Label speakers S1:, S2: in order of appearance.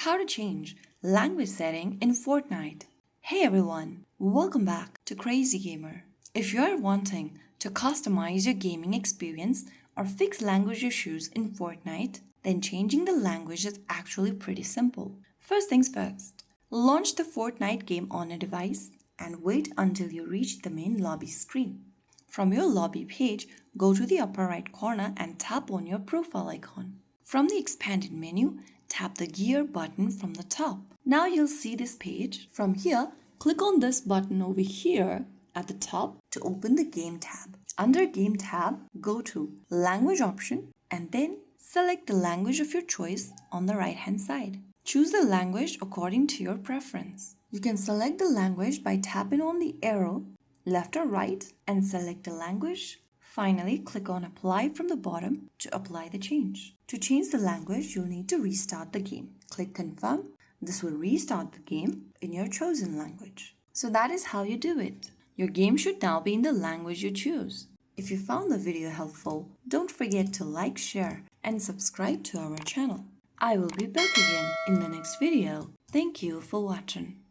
S1: How to change language setting in Fortnite. Hey everyone, welcome back to Crazy Gamer. If you are wanting to customize your gaming experience or fix language issues in Fortnite, then changing the language is actually pretty simple. First things first, launch the Fortnite game on a device and wait until you reach the main lobby screen. From your lobby page, go to the upper right corner and tap on your profile icon. From the expanded menu, tap the gear button from the top. Now you'll see this page. From here, click on this button over here at the top to open the Game tab. Under Game tab, go to Language option and then select the language of your choice on the right hand side. Choose the language according to your preference. You can select the language by tapping on the arrow left or right and select the language. Finally, click on Apply from the bottom to apply the change. To change the language, you'll need to restart the game. Click Confirm. This will restart the game in your chosen language. So that is how you do it. Your game should now be in the language you choose. If you found the video helpful, don't forget to like, share, and subscribe to our channel. I will be back again in the next video. Thank you for watching.